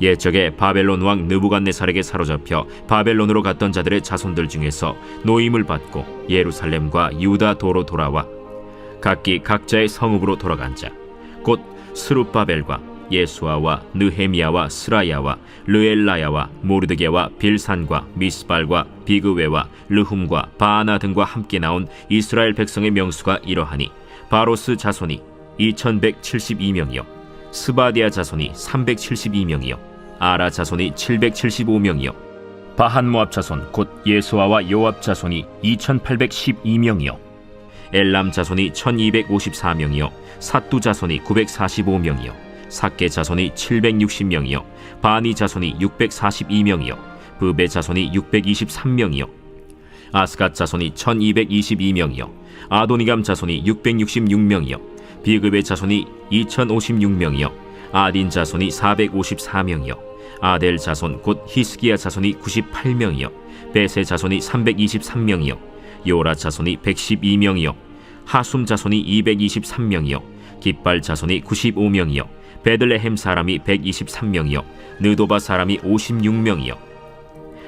옛적에 바벨론 왕 느부갓네살에게 사로잡혀 바벨론으로 갔던 자들의 자손들 중에서 노임을 받고 예루살렘과 유다 도로 돌아와 각기 각자의 성읍으로 돌아간 자, 곧 스룹바벨과 예수아와 느헤미야와 스라야와 르엘라야와 모르드게와 빌산과 미스발과 비그웨와 르훔과 바아나 등과 함께 나온 이스라엘 백성의 명수가 이러하니 바로스 자손이 2172명이요 스바디아 자손이 372명이요 아라 자손이 775명이요 바한모압 자손 곧 예수아와 요압 자손이 2812명이요 엘람 자손이 1254명이요 삿두 자손이 945명이요 삭게 자손이 760명이요 바니 자손이 642명이요 브베 자손이 623명이요 아스갓 자손이 1222명이요 아도니감 자손이 666명이요 비그베 자손이 2056명이요 아딘 자손이 454명이요 아델 자손 곧 히스기야 자손이 98명이요 베세 자손이 323명이요 요라 자손이 112명이요 하숨 자손이 223명이요 깃발 자손이 95명이요 베들레헴 사람이 123명이요 느도바 사람이 56명이요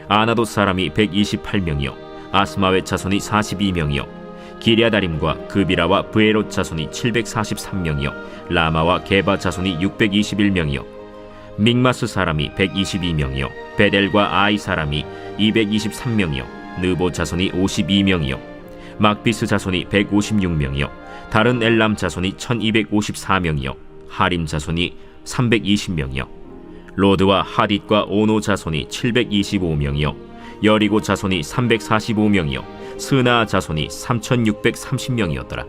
아나도 사람이 128명이요 아스마웻 자손이 42명이요 기랴다림과 그비라와 브에롯 자손이 743명이요 라마와 게바 자손이 621명이요 믹마스 사람이 122명이요 베델과 아이 사람이 223명이요 느보 자손이 52명이요 막비스 자손이 156명이요 다른 엘람 자손이 1254명이요 하림 자손이 320명이요 로드와 하딧과 오노 자손이 725명이요 여리고 자손이 345명이요 스나 자손이 3630명이었더라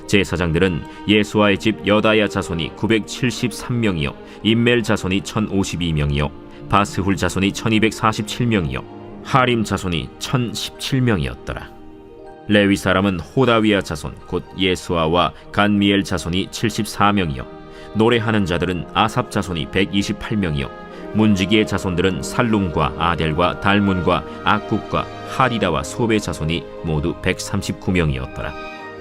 제사장들은 예수아의 집 여다야 자손이 973명이요 임멜 자손이 1052명이요 바스훌 자손이 1247명이요 하림 자손이 1017명이었더라 레위 사람은 호다위야 자손 곧 예수아와 간미엘 자손이 74명이요 노래하는 자들은 아삽 자손이 128명이요 문지기의 자손들은 살룸과 아델과 달문과 악굽과 하리다와 소베 자손이 모두 139명이었더라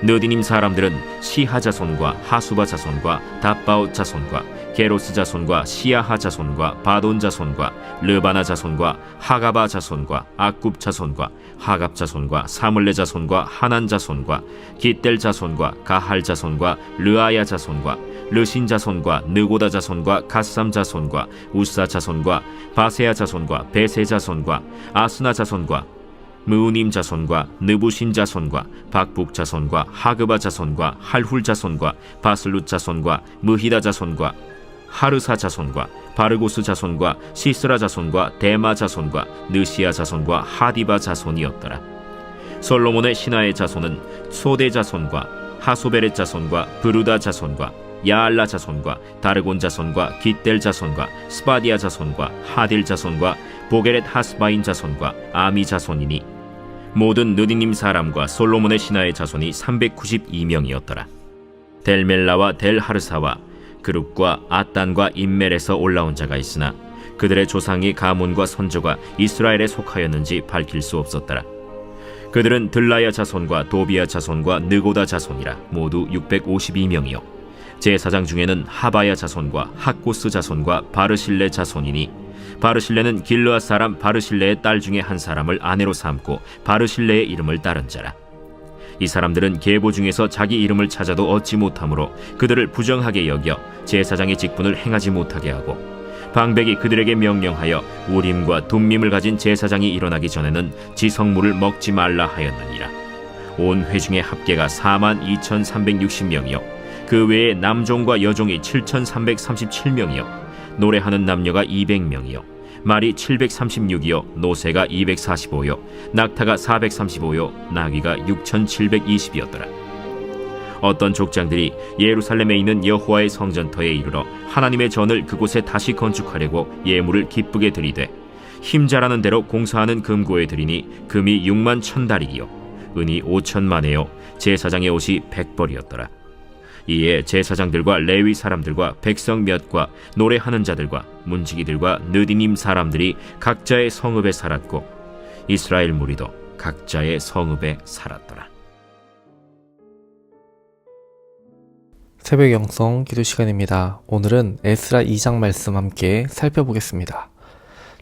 느디님 사람들은 시하 자손과 하수바 자손과 답바옷 자손과 게로스 자손과 시야하 자손과 바돈 자손과 르바나 자손과 하가바 자손과 악굽 자손과 하갑 자손과 사물레 자손과 하난 자손과 깃델 자손과 가할 자손과 르아야 자손과 르신 자손과 느고다 자손과 갓삼 자손과 우사 자손과 바세야 자손과 베세 자손과 아스나 자손과 무우님 자손과 느부신 자손과 박북 자손과 하그바 자손과 할훌 자손과 바슬룻 자손과 무히다 자손과 하르사 자손과 바르고스 자손과 시스라 자손과 데마 자손과 느시아 자손과 하디바 자손이었더라 솔로몬의 신하의 자손은 소대 자손과 하소베렛 자손과 브루다 자손과 야알라 자손과 다르곤 자손과 깃델 자손과 스바디아 자손과 하딜 자손과 보게렛 하스바인 자손과 아미 자손이니 모든 느디님 사람과 솔로몬의 신하의 자손이 392명이었더라 델멜라와 델하르사와 그룹과 아단과 임멜에서 올라온 자가 있으나 그들의 조상이 가문과 선조가 이스라엘에 속하였는지 밝힐 수 없었더라 그들은 들라야 자손과 도비야 자손과 느고다 자손이라 모두 652명이요 제사장 중에는 하바야 자손과 학고스 자손과 바르실레 자손이니 바르실레는 길르앗 사람 바르실레의 딸 중에 한 사람을 아내로 삼고 바르실레의 이름을 따른 자라 이 사람들은 계보 중에서 자기 이름을 찾아도 얻지 못하므로 그들을 부정하게 여겨 제사장의 직분을 행하지 못하게 하고 방백이 그들에게 명령하여 우림과 둠밈을 가진 제사장이 일어나기 전에는 지성물을 먹지 말라 하였느니라 온 회중의 합계가 42,360명이요 그 외에 남종과 여종이 7,337명이요 노래하는 남녀가 200명이요 말이 736이요 노새가 245요 낙타가 435요 나귀가 6,720이었더라 어떤 족장들이 예루살렘에 있는 여호와의 성전터에 이르러 하나님의 전을 그곳에 다시 건축하려고 예물을 기쁘게 드리되 힘자라는 대로 공사하는 금고에 드리니 금이 6만 1,000다리기요 은이 5,000만에요 제사장의 옷이 100벌이었더라 이에 제사장들과 레위 사람들과 백성 몇과 노래하는 자들과 문지기들과 느디님 사람들이 각자의 성읍에 살았고 이스라엘 무리도 각자의 성읍에 살았더라. 새벽 영성 기도 시간입니다. 오늘은 에스라 2장 말씀 함께 살펴보겠습니다.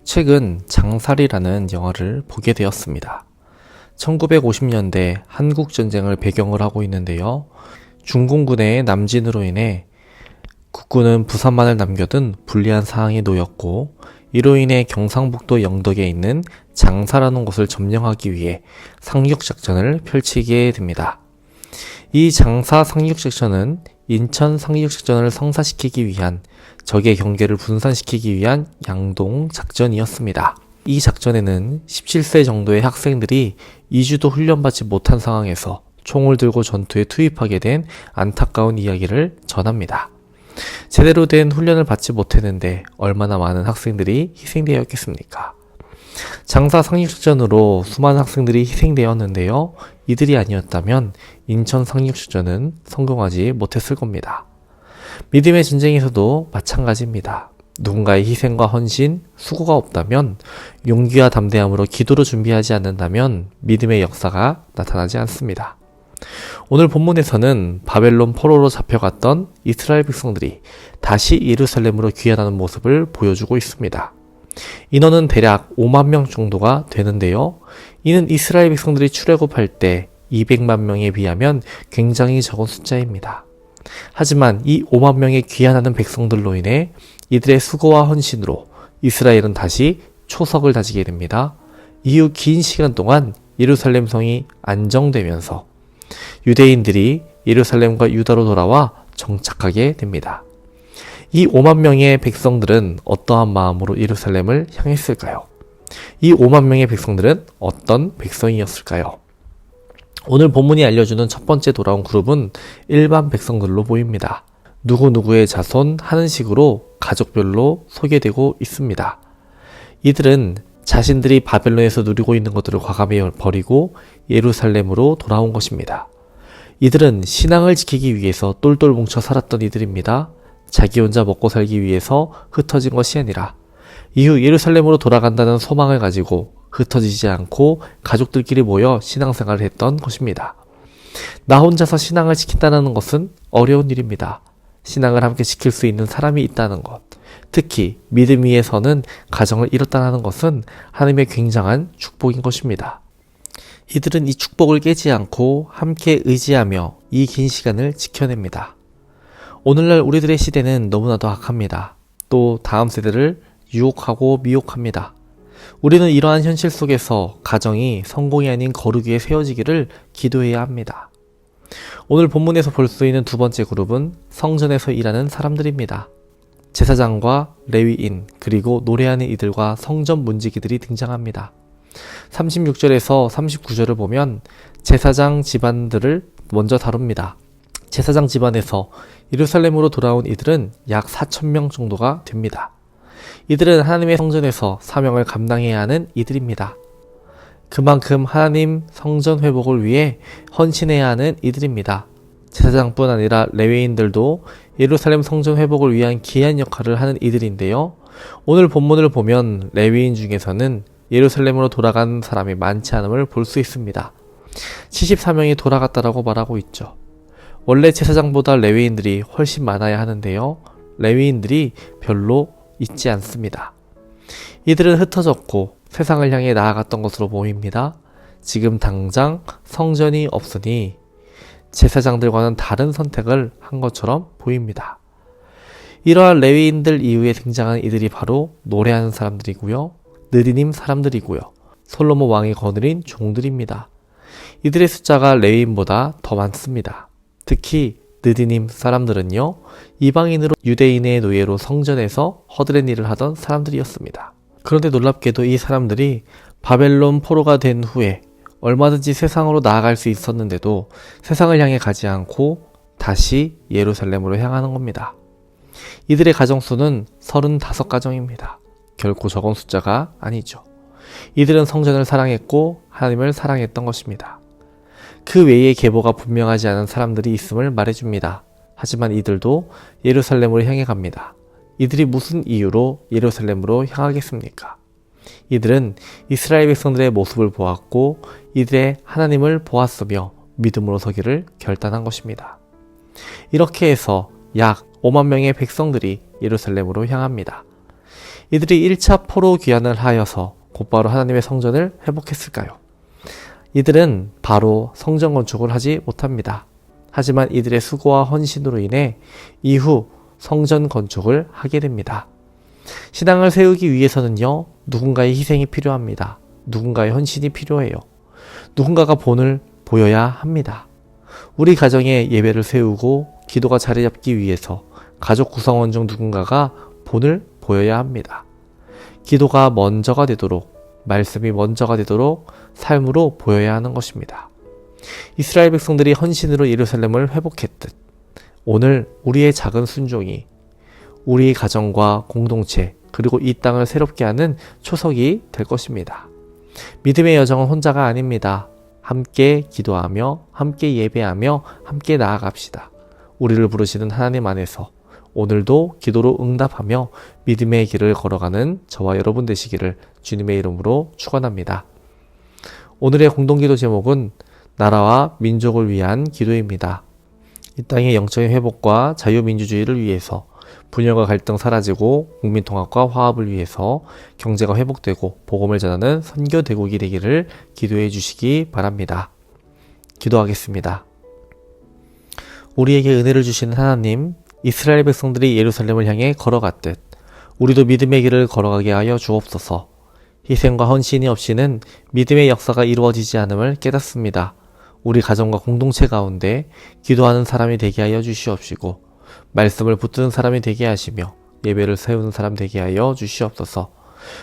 최근 장살이라는 영화를 보게 되었습니다. 1950년대 한국전쟁을 배경을 하고 있는데요. 중공군의 남진으로 인해 국군은 부산만을 남겨둔 불리한 상황에 놓였고, 이로 인해 경상북도 영덕에 있는 장사라는 곳을 점령하기 위해 상륙작전을 펼치게 됩니다. 이 장사 상륙작전은 인천 상륙작전을 성사시키기 위한 적의 경계를 분산시키기 위한 양동작전이었습니다. 이 작전에는 17세 정도의 학생들이 2주도 훈련받지 못한 상황에서 총을 들고 전투에 투입하게 된 안타까운 이야기를 전합니다. 제대로 된 훈련을 받지 못했는데 얼마나 많은 학생들이 희생되었겠습니까? 장사 상륙작전으로 수많은 학생들이 희생되었는데요. 이들이 아니었다면 인천 상륙작전은 성공하지 못했을 겁니다. 믿음의 전쟁에서도 마찬가지입니다. 누군가의 희생과 헌신, 수고가 없다면, 용기와 담대함으로 기도로 준비하지 않는다면 믿음의 역사가 나타나지 않습니다. 오늘 본문에서는 바벨론 포로로 잡혀갔던 이스라엘 백성들이 다시 예루살렘으로 귀환하는 모습을 보여주고 있습니다. 인원은 대략 5만 명 정도가 되는데요. 이는 이스라엘 백성들이 출애굽할 때 200만 명에 비하면 굉장히 적은 숫자입니다. 하지만 이 5만 명의 귀환하는 백성들로 인해 이들의 수고와 헌신으로 이스라엘은 다시 초석을 다지게 됩니다. 이후 긴 시간 동안 예루살렘 성이 안정되면서 유대인들이 예루살렘과 유다로 돌아와 정착하게 됩니다. 이 5만 명의 백성들은 어떠한 마음으로 예루살렘을 향했을까요? 이 5만 명의 백성들은 어떤 백성이었을까요? 오늘 본문이 알려주는 첫 번째 돌아온 그룹은 일반 백성들로 보입니다. 누구누구의 자손 하는 식으로 가족별로 소개되고 있습니다. 이들은 자신들이 바벨론에서 누리고 있는 것들을 과감히 버리고 예루살렘으로 돌아온 것입니다. 이들은 신앙을 지키기 위해서 똘똘 뭉쳐 살았던 이들입니다. 자기 혼자 먹고 살기 위해서 흩어진 것이 아니라 이후 예루살렘으로 돌아간다는 소망을 가지고 흩어지지 않고 가족들끼리 모여 신앙생활을 했던 것입니다. 나 혼자서 신앙을 지킨다는 것은 어려운 일입니다. 신앙을 함께 지킬 수 있는 사람이 있다는 것, 특히 믿음 위에서는 가정을 이뤘다는 것은 하나님의 굉장한 축복인 것입니다. 이들은 이 축복을 깨지 않고 함께 의지하며 이 긴 시간을 지켜냅니다. 오늘날 우리들의 시대는 너무나도 악합니다. 또 다음 세대를 유혹하고 미혹합니다. 우리는 이러한 현실 속에서 가정이 성공이 아닌 거룩 위에 세워지기를 기도해야 합니다. 오늘 본문에서 볼 수 있는 두 번째 그룹은 성전에서 일하는 사람들입니다. 제사장과 레위인, 그리고 노래하는 이들과 성전 문지기들이 등장합니다. 36절에서 39절을 보면 제사장 집안들을 먼저 다룹니다. 제사장 집안에서 예루살렘으로 돌아온 이들은 약 4,000명 정도가 됩니다. 이들은 하나님의 성전에서 사명을 감당해야 하는 이들입니다. 그만큼 하나님 성전 회복을 위해 헌신해야 하는 이들입니다. 제사장뿐 아니라 레위인들도 예루살렘 성전 회복을 위한 귀한 역할을 하는 이들인데요. 오늘 본문을 보면 레위인 중에서는 예루살렘으로 돌아간 사람이 많지 않음을 볼 수 있습니다. 74명이 돌아갔다라고 말하고 있죠. 원래 제사장보다 레위인들이 훨씬 많아야 하는데요. 레위인들이 별로 있지 않습니다. 이들은 흩어졌고 세상을 향해 나아갔던 것으로 보입니다. 지금 당장 성전이 없으니 제사장들과는 다른 선택을 한 것처럼 보입니다. 이러한 레위인들 이후에 등장한 이들이 바로 노래하는 사람들이고요. 느디님 사람들이고요. 솔로몬 왕이 거느린 종들입니다. 이들의 숫자가 레위인보다 더 많습니다. 특히 느디님 사람들은요, 이방인으로 유대인의 노예로 성전에서 허드렛 일을 하던 사람들이었습니다. 그런데 놀랍게도 이 사람들이 바벨론 포로가 된 후에 얼마든지 세상으로 나아갈 수 있었는데도 세상을 향해 가지 않고 다시 예루살렘으로 향하는 겁니다. 이들의 가정수는 35가정입니다. 결코 적은 숫자가 아니죠. 이들은 성전을 사랑했고 하나님을 사랑했던 것입니다. 그 외에 계보가 분명하지 않은 사람들이 있음을 말해줍니다. 하지만 이들도 예루살렘으로 향해 갑니다. 이들이 무슨 이유로 예루살렘으로 향하겠습니까? 이들은 이스라엘 백성들의 모습을 보았고 이들의 하나님을 보았으며 믿음으로 서기를 결단한 것입니다. 이렇게 해서 약 5만 명의 백성들이 예루살렘으로 향합니다. 이들이 1차 포로 귀환을 하여서 곧바로 하나님의 성전을 회복했을까요? 이들은 바로 성전 건축을 하지 못합니다. 하지만 이들의 수고와 헌신으로 인해 이후 성전 건축을 하게 됩니다. 신앙을 세우기 위해서는요, 누군가의 희생이 필요합니다. 누군가의 헌신이 필요해요. 누군가가 본을 보여야 합니다. 우리 가정에 예배를 세우고 기도가 자리 잡기 위해서 가족 구성원 중 누군가가 본을 보여야 합니다. 기도가 먼저가 되도록, 말씀이 먼저가 되도록 삶으로 보여야 하는 것입니다. 이스라엘 백성들이 헌신으로 예루살렘을 회복했듯 오늘 우리의 작은 순종이 우리 가정과 공동체 그리고 이 땅을 새롭게 하는 초석이 될 것입니다. 믿음의 여정은 혼자가 아닙니다. 함께 기도하며 함께 예배하며 함께 나아갑시다. 우리를 부르시는 하나님 안에서 오늘도 기도로 응답하며 믿음의 길을 걸어가는 저와 여러분 되시기를 주님의 이름으로 축원합니다. 오늘의 공동기도 제목은 나라와 민족을 위한 기도입니다. 이 땅의 영적인 회복과 자유민주주의를 위해서, 분열과 갈등 사라지고 국민통합과 화합을 위해서 경제가 회복되고 복음을 전하는 선교 대국이 되기를 기도해 주시기 바랍니다. 기도하겠습니다. 우리에게 은혜를 주시는 하나님, 이스라엘 백성들이 예루살렘을 향해 걸어갔듯 우리도 믿음의 길을 걸어가게 하여 주옵소서. 희생과 헌신이 없이는 믿음의 역사가 이루어지지 않음을 깨닫습니다. 우리 가정과 공동체 가운데 기도하는 사람이 되게 하여 주시옵시고 말씀을 붙드는 사람이 되게 하시며 예배를 세우는 사람 되게 하여 주시옵소서.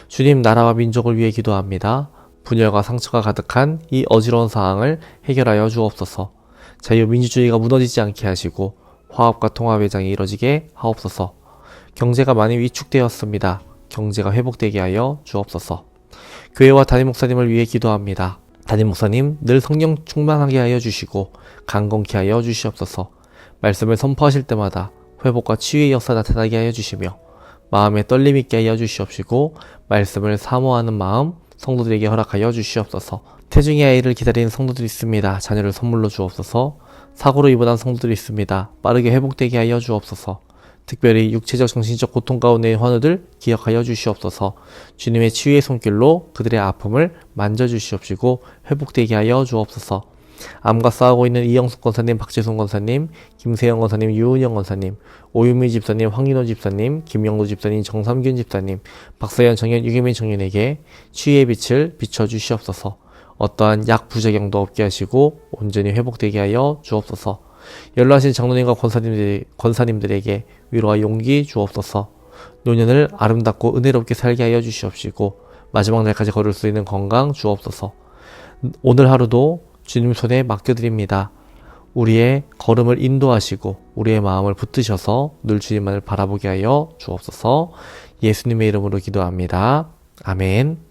주님, 나라와 민족을 위해 기도합니다. 분열과 상처가 가득한 이 어지러운 상황을 해결하여 주옵소서. 자유민주주의가 무너지지 않게 하시고 화합과 통합의 장이 이뤄지게 하옵소서. 경제가 많이 위축되었습니다. 경제가 회복되게 하여 주옵소서. 교회와 담임 목사님을 위해 기도합니다. 담임 목사님 늘 성령 충만하게 하여 주시고 강건케 하여 주시옵소서. 말씀을 선포하실 때마다 회복과 치유의 역사 나타나게 하여 주시며 마음에 떨림 있게 하여 주시옵시고 말씀을 사모하는 마음 성도들에게 허락하여 주시옵소서. 태중의 아이를 기다리는 성도들이 있습니다. 자녀를 선물로 주옵소서. 사고로 입원한 성도들이 있습니다. 빠르게 회복되게 하여 주옵소서. 특별히 육체적 정신적 고통 가운데의 환우들 기억하여 주시옵소서. 주님의 치유의 손길로 그들의 아픔을 만져주시옵시고 회복되게 하여 주옵소서. 암과 싸우고 있는 이영숙 권사님, 박재순 권사님, 김세영 권사님, 유은영 권사님, 오유미 집사님, 황인호 집사님, 김영도 집사님, 정삼균 집사님, 박서연 정연, 유기민 정연에게 치유의 빛을 비춰주시옵소서. 어떠한 약 부작용도 없게 하시고 온전히 회복되게 하여 주옵소서. 연로하신 장로님과 권사님들에게 위로와 용기 주옵소서. 노년을 아름답고 은혜롭게 살게 하여 주시옵시고 마지막 날까지 걸을 수 있는 건강 주옵소서. 오늘 하루도 주님 손에 맡겨드립니다. 우리의 걸음을 인도하시고 우리의 마음을 붙드셔서 늘 주님만을 바라보게 하여 주옵소서. 예수님의 이름으로 기도합니다. 아멘.